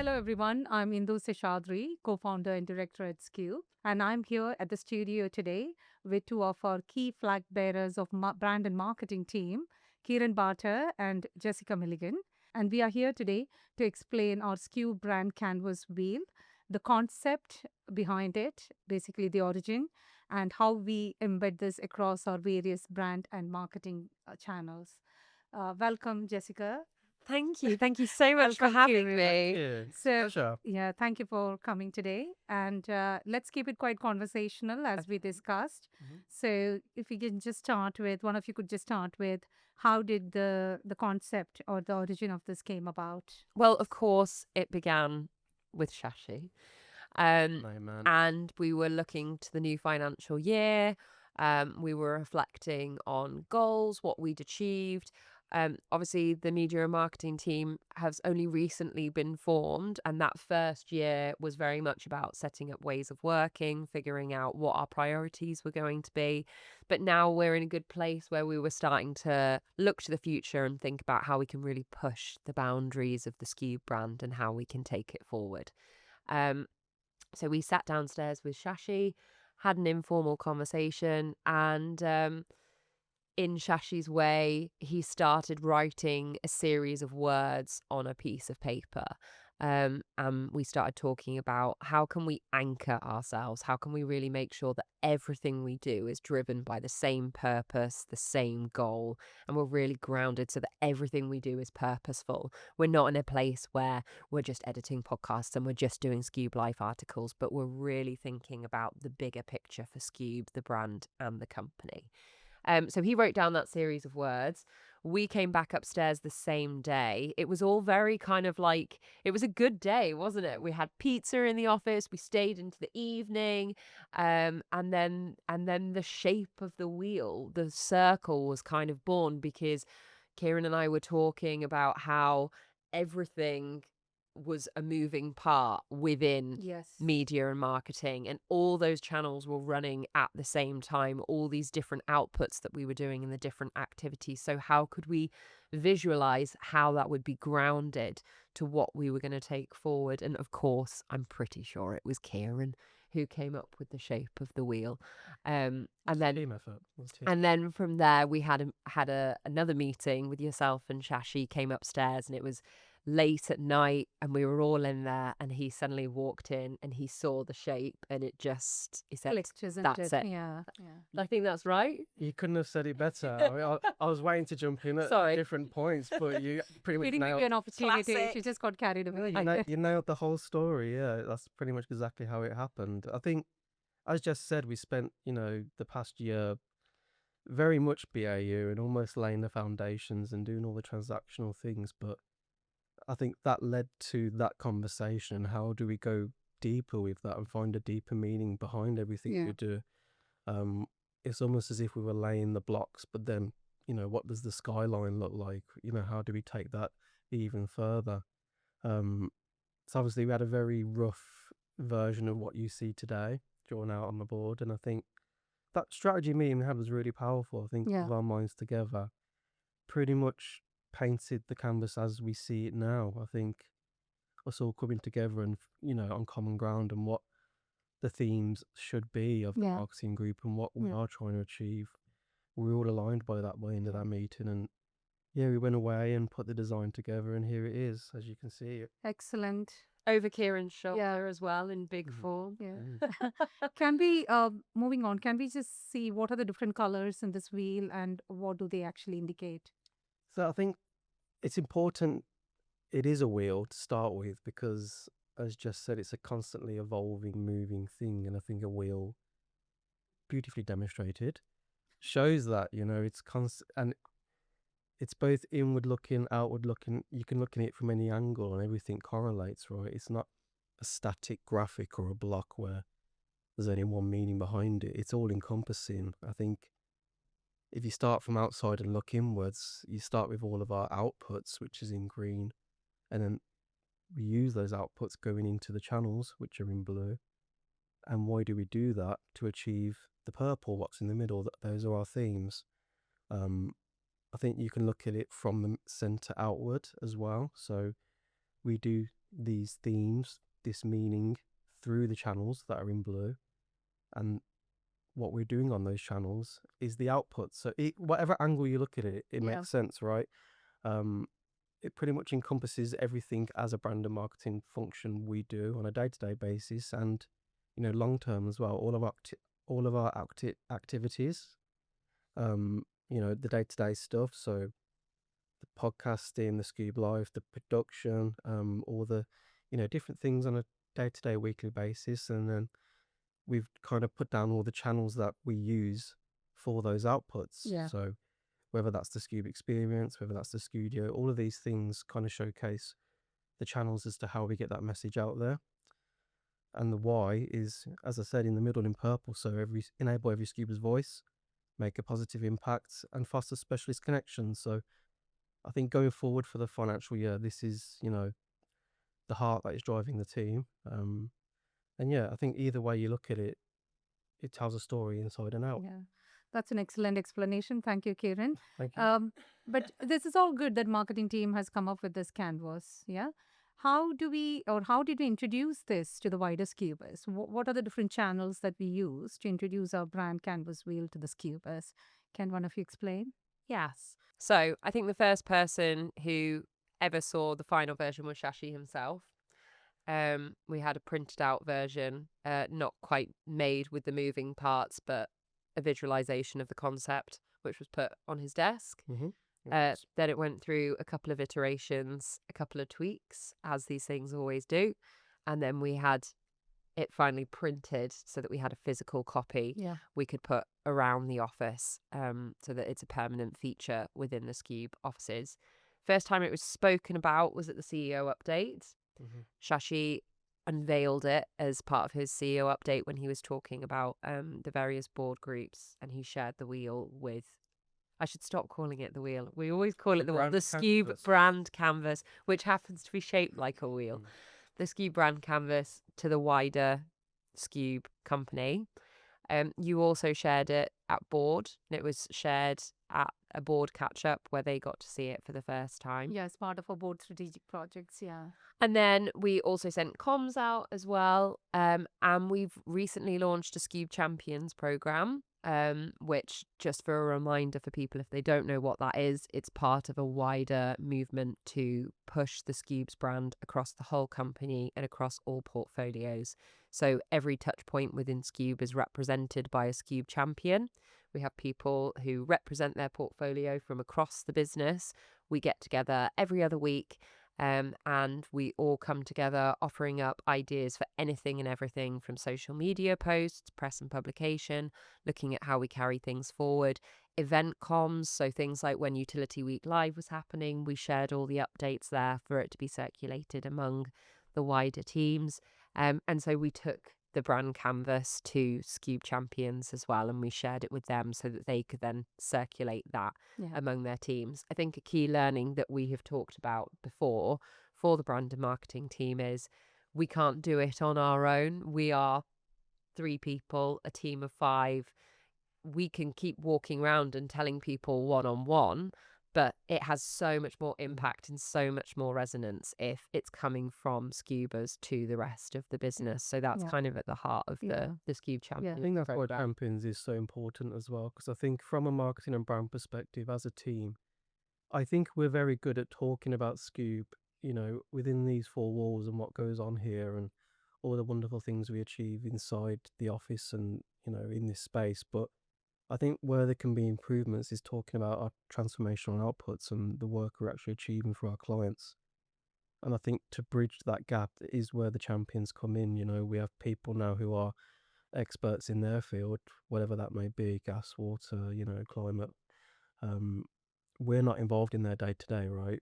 Hello, everyone. I'm Indu Seshadri, co founder and director at Skewb. And I'm here at the studio today with two of our key flag bearers of brand and marketing team, Kieran Barter and Jessica Milligan. And we are here today to explain our Skewb Brand Canvas wheel, the concept behind it, basically the origin, and how we embed this across our various brand and marketing channels. Welcome, Jessica. Thank you. Thank you so much for Welcome, having Kieran. me. Yeah, So, pleasure. yeah, thank you for coming today. And let's keep it quite conversational as we Okay. discussed. Mhm. So, if we can just start with, one of you could just start with, how did the concept or the origin of this came about? Well, of course, it began with Shashi. No, man. And we were looking to the new financial year. We were reflecting on goals, what we'd achieved. Obviously, the media and marketing team has only recently been formed, and that first year was very much about setting up ways of working, figuring out what our priorities were going to be. But now we're in a good place where we were starting to look to the future and think about how we can really push the boundaries of the Skewb brand and how we can take it forward. Um, so we sat downstairs with Shashi, had an informal conversation, and in Shashi's way, he started writing a series of words on a piece of paper. And we started talking about how can we anchor ourselves? How can we really make sure that everything we do is driven by the same purpose, the same goal, and we're really grounded so that everything we do is purposeful. We're not in a place where we're just editing podcasts and we're just doing Skewb Life articles, but we're really thinking about the bigger picture for Skewb, the brand, and the company. So he wrote down that series of words. We came back upstairs the same day. It was all very kind of like, it was a good day, wasn't it? We had pizza in the office. We stayed into the evening. And then the shape of the wheel, the circle was kind of born because Kieran and I were talking about how everything was a moving part within Yes. media and marketing, and all those channels were running at the same time, all these different outputs that we were doing in the different activities. So how could we visualize how that would be grounded to what we were going to take forward? And of course, I'm pretty sure it was Kieran who came up with the shape of the wheel. And then Team effort. It was team. and then from there, we had another meeting with yourself and Shashi came upstairs, and it was late at night, and we were all in there. And he suddenly walked in, and he saw the shape, and he said, Clicked, isn't "That's it." Yeah. I think that's right. You couldn't have said it better. I mean, I was waiting to jump in at Sorry. different points, but you pretty We much didn't give nailed. you an opportunity. Classic. She just got carried No, away. you nailed the whole story. Yeah, that's pretty much exactly how it happened. I think, as Jess said, we spent the past year very much BAU and almost laying the foundations and doing all the transactional things. But I think that led to that conversation. How do we go deeper with that and find a deeper meaning behind everything Yeah. we do? It's almost as if we were laying the blocks, but then, what does the skyline look like? How do we take that even further? So obviously we had a very rough version of what you see today drawn out on the board. And I think that strategy meeting we had was really powerful. I think Yeah. with our minds together, pretty much painted the canvas as we see it now. I think us all coming together and, on common ground and what the themes should be of the Yeah. marketing group and what we Yeah. are trying to achieve. We're all aligned by that by the end of that meeting. And yeah, we went away and put the design together, and here it is, as you can see. Excellent. Over Kieran's shoulder Yeah. as well in big Mhm. form. Yeah. Can we, moving on, can we just see what are the different colors in this wheel and what do they actually indicate? So I think it's important it is a wheel to start with because, as Jess said, it's a constantly evolving, moving thing. And I think a wheel, beautifully demonstrated, shows that, it's constant and it's both inward looking, outward looking. You can look at it from any angle and everything correlates, right? It's not a static graphic or a block where there's only one meaning behind it. It's all encompassing. I think if you start from outside and look inwards, you start with all of our outputs, which is in green, and then we use those outputs going into the channels, which are in blue. And why do we do that? To achieve the purple, what's in the middle. Those are our themes. I think you can look at it from the center outward as well. So we do these themes, this meaning through the channels that are in blue, and what we're doing on those channels is the output. So whatever angle you look at it, it Yeah. makes sense, right? It pretty much encompasses everything as a brand and marketing function we do on a day-to-day basis, and long term as well. All of our activities, the day-to-day stuff. So the podcasting, the Skewb Live, the production, all the different things on a day-to-day, weekly basis, and then we've kind of put down all the channels that we use for those outputs. Yeah. So whether that's the Skewb experience, whether that's the studio, all of these things kind of showcase the channels as to how we get that message out there. And the why is, as I said, in the middle in purple. So enable every Skewber's voice, make a positive impact, and foster specialist connections. So I think going forward for the financial year, this is the heart that is driving the team. And yeah, I think either way you look at it, it tells a story inside and out. Yeah. That's an excellent explanation. Thank you, Kieran. Thank you. But this is all good that marketing team has come up with this canvas. Yeah. How did we introduce this to the wider Skewbers? What are the different channels that we use to introduce our brand canvas wheel to the Skewbers? Can one of you explain? Yes. So I think the first person who ever saw the final version was Shashi himself. We had a printed out version, not quite made with the moving parts, but a visualization of the concept, which was put on his desk. Then it went through a couple of iterations, a couple of tweaks, as these things always do. And then we had it finally printed so that we had a physical copy we could put around the office, so that it's a permanent feature within the Skewb offices. First time it was spoken about was at the CEO update. Shashi unveiled it as part of his CEO update when he was talking about the various board groups, and he shared the wheel with, I should stop calling it the wheel. We always call it the Skewb Brand Canvas, which happens to be shaped like a wheel. The Skewb Brand Canvas to the wider Skewb company. You also shared it at board, and it was shared at a board catch-up where they got to see it for the first time. Yeah, as part of our board strategic projects, yeah. And then we also sent comms out as well. And we've recently launched a Skewb Champions program, which, just for a reminder for people if they don't know what that is, it's part of a wider movement to push the Skewbs brand across the whole company and across all portfolios. So every touch point within Skewb is represented by a Skewb champion. We have people who represent their portfolio from across the business. We get together every other week, and we all come together offering up ideas for anything and everything from social media posts, press and publication, looking at how we carry things forward, event comms, so things like when Utility Week Live was happening, we shared all the updates there for it to be circulated among the wider teams. And so we took the brand canvas to Skewb Champions as well, and we shared it with them so that they could then circulate that among their teams. I think a key learning that we have talked about before for the brand and marketing team is we can't do it on our own. We are 3 people, a team of 5. We can keep walking around and telling people one-on-one, but it has so much more impact and so much more resonance if it's coming from Skewbers to the rest of the business. So that's kind of at the heart of the Skewb Champions. I think that's why Champions is so important as well, because I think from a marketing and brand perspective as a team, I think we're very good at talking about Skewb, within these 4 walls and what goes on here and all the wonderful things we achieve inside the office and, in this space. But I think where there can be improvements is talking about our transformational outputs and the work we're actually achieving for our clients. And I think to bridge that gap is where the champions come in. We have people now who are experts in their field, whatever that may be, gas, water, climate. We're not involved in their day-to-day, right?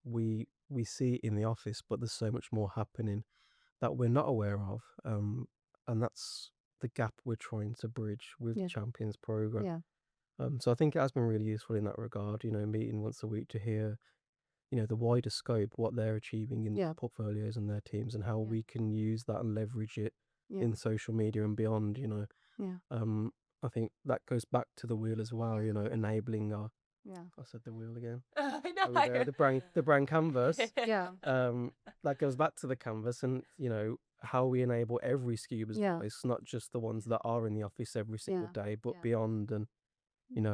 We see it in the office, but there's so much more happening that we're not aware of. And that's the gap we're trying to bridge with the Champions program. So I think it has been really useful in that regard, meeting once a week to hear, the wider scope, what they're achieving in portfolios and their teams, and how we can use that and leverage it in social media and beyond, I think that goes back to the wheel as well, enabling our Yeah. I said the wheel again. I There we go. The brand canvas. Yeah. That goes back to the canvas and, how we enable every Skewbers Yeah. voice, not just the ones that are in the office every single Yeah. day, but Yeah. beyond, and,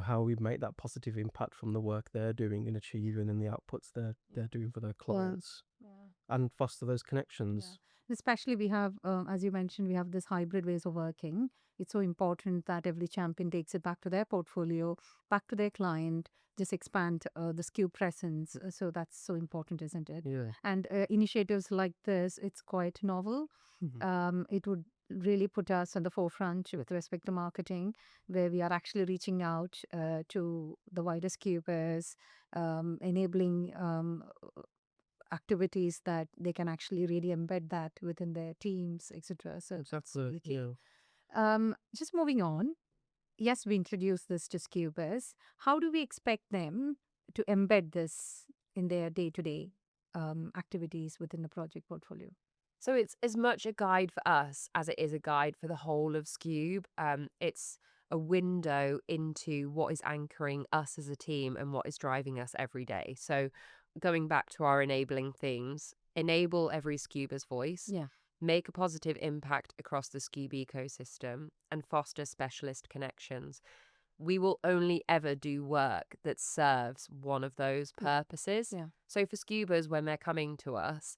how we make that positive impact from the work they're doing and achieving and the outputs they're doing for their clients and foster those connections. Especially we have, as you mentioned, we have this hybrid ways of working. It's so important that every champion takes it back to their portfolio, back to their client, just expand the Skewb presence. So that's so important, isn't it? Yeah. And initiatives like this, it's quite novel. It would really put us on the forefront with respect to marketing, where we are actually reaching out to the wider Skewbers, enabling activities that they can actually really embed that within their teams, etc. So that's Exactly. really key. Yeah. Just moving on. Yes, we introduced this to Skewbers. How do we expect them to embed this in their day-to-day activities within the project portfolio? So it's as much a guide for us as it is a guide for the whole of Skewb. It's a window into what is anchoring us as a team and what is driving us every day. So going back to our enabling themes, enable every Skewber's voice, Yeah. make a positive impact across the Skewb ecosystem, and foster specialist connections. We will only ever do work that serves one of those purposes. Yeah. So for Skewbers, when they're coming to us,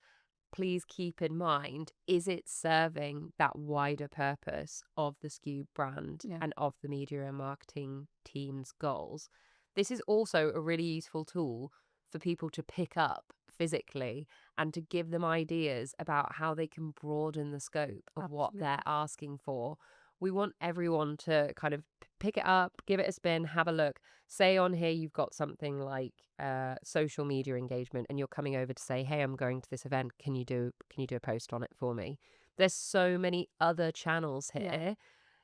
please keep in mind, is it serving that wider purpose of the Skewb brand and of the media and marketing team's goals? This is also a really useful tool for people to pick up physically and to give them ideas about how they can broaden the scope of what they're asking for. We want everyone to kind of pick it up, give it a spin, have a look. Say on here you've got something like social media engagement and you're coming over to say, hey, I'm going to this event. Can you do a post on it for me? There's so many other channels here,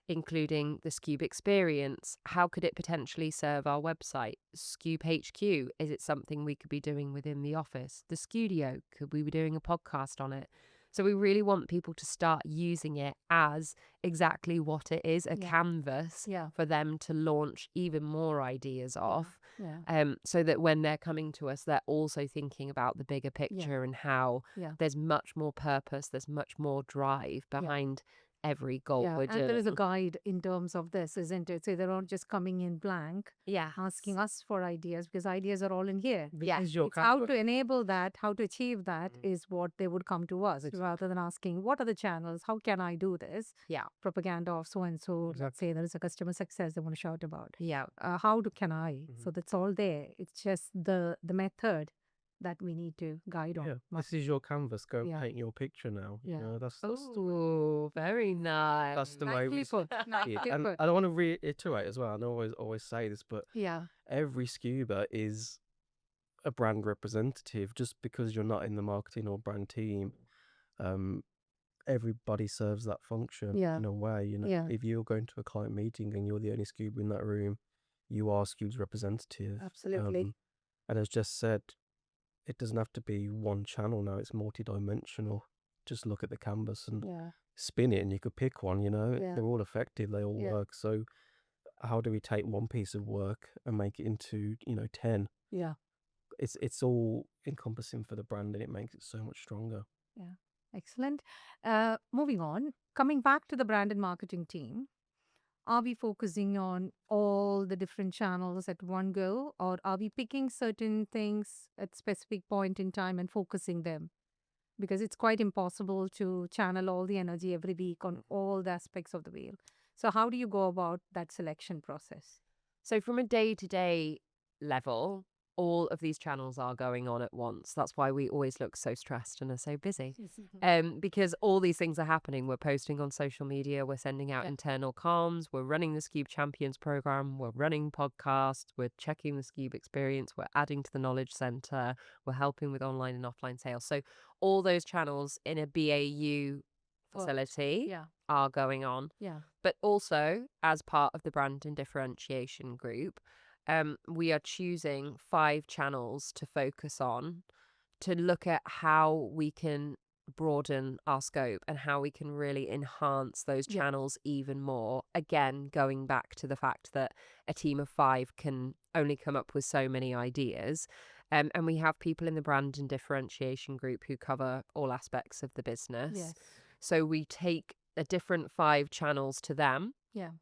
including the Skewb experience. How could it potentially serve our website? Skewb HQ, is it something we could be doing within the office? The studio, could we be doing a podcast on it? So we really want people to start using it as exactly what it is, a canvas for them to launch even more ideas off. So that when they're coming to us, they're also thinking about the bigger picture and how there's much more purpose, there's much more drive behind every goal we're doing. And there is a guide in terms of this, isn't it? So they're not just coming in blank, asking us for ideas, because ideas are all in here. Is your It's how to enable that, how to achieve that is what they would come to us, rather than asking, what are the channels? How can I do this? Propaganda of so and so. Let's say there is a customer success they want to shout about. Can I? So that's all there. It's just the method that we need to guide on. Yeah, this is your canvas. Go and paint your picture now. That's Oh, very nice. that's the way we Nicely put. see it. Nicely And put. I don't want to reiterate as well. I always say this, but Yeah. every Skewber is a brand representative. Just because you're not in the marketing or brand team, everybody serves that function in a way. If you're going to a client meeting and you're the only Skewber in that room, you are Skewb's representative. Absolutely. And as Jess said, it doesn't have to be one channel now. It's multidimensional. Just look at the canvas and spin it, and you could pick one. They're all effective. They all work. So how do we take one piece of work and make it into 10? Yeah. It's all encompassing for the brand, and it makes it so much stronger. Yeah. Excellent. Moving on, coming back to the brand and marketing team, are we focusing on all the different channels at one go, or are we picking certain things at specific point in time and focusing them? Because it's quite impossible to channel all the energy every week on all the aspects of the wheel. So how do you go about that selection process? So from a day-to-day level, all of these channels are going on at once. That's why we always look so stressed and are so busy. Because all these things are happening. We're posting on social media, we're sending out internal comms, we're running the Skewb Champions program, we're running podcasts, we're checking the Skewb experience, we're adding to the knowledge center, we're helping with online and offline sales. So all those channels in a BAU facility are going on. But also, as part of the brand and differentiation group, we are choosing 5 channels to focus on, to look at how we can broaden our scope and how we can really enhance those Yeah. channels even more. Again, going back to the fact that a team of 5 can only come up with so many ideas. And we have people in the brand and differentiation group who cover all aspects of the business. Yes. So we take a different 5 channels to them, Yeah.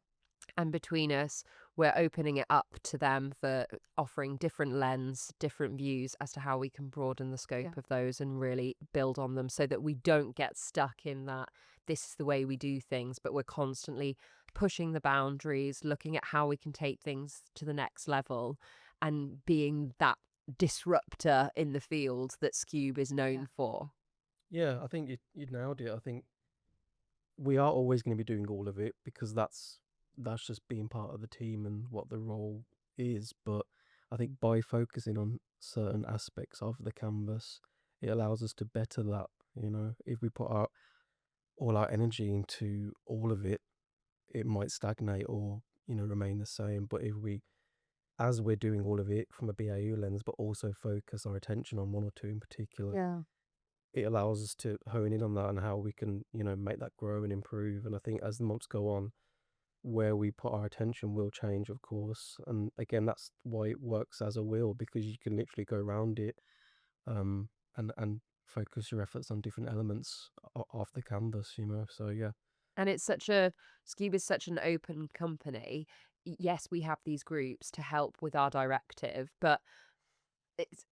and between us, we're opening it up to them for offering different lens, different views as to how we can broaden the scope Yeah. of those and really build on them, so that we don't get stuck in that this is the way we do things, but we're constantly pushing the boundaries, looking at how we can take things to the next level, and being that disruptor in the field that Skewb is known Yeah. for. Yeah, I think you nailed it. I think we are always going to be doing all of it because that's just being part of the team and what the role is. But I think by focusing on certain aspects of the canvas, it allows us to better that. You know, if we put all our energy into all of it, it might stagnate or remain the same. But if we, as we're doing all of it from a BAU lens, but also focus our attention on one or two in particular, Yeah. it allows us to hone in on that and how we can, make that grow and improve. And I think as the months go on, where we put our attention will change, of course. And again, that's why it works as a wheel, because you can literally go around it, and focus your efforts on different elements of the canvas, So yeah. And Skewb is such an open company. Yes, we have these groups to help with our directive, but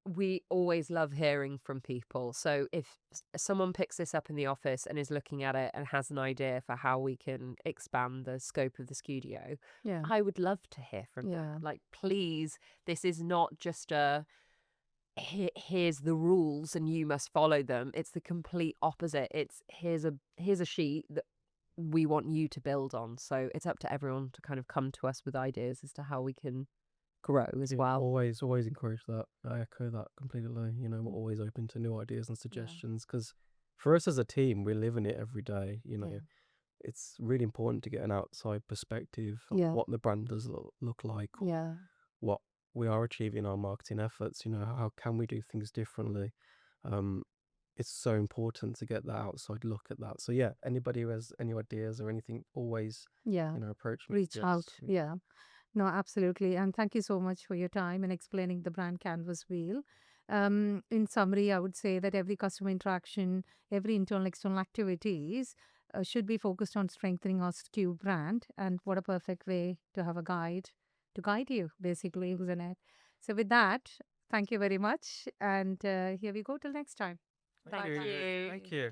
we always love hearing from people. So if someone picks this up in the office and is looking at it and has an idea for how we can expand the scope of the studio, Yeah. I would love to hear from Yeah. them. Like, please, this is not just here's the rules and you must follow them. It's the complete opposite. It's here's a sheet that we want you to build on. So it's up to everyone to kind of come to us with ideas as to how we can grow as Yeah, well. always encourage that. I echo that completely. We're always open to new ideas and suggestions, because for us as a team, we live in it every day. Yeah. It's really important to get an outside perspective of Yeah. what the brand does look like, Yeah. what we are achieving in our marketing efforts. How can we do things differently? It's so important to get that outside look at that. So yeah, anybody who has any ideas or anything, always Yeah. approach me. Reach out. Yeah. No, absolutely. And thank you so much for your time in explaining the brand canvas wheel. In summary, I would say that every customer interaction, every internal, external activities should be focused on strengthening our Skewb brand. And what a perfect way to have a guide to guide you, basically, isn't it? So, with that, thank you very much. And here we go till next time. Thank you. Thank you.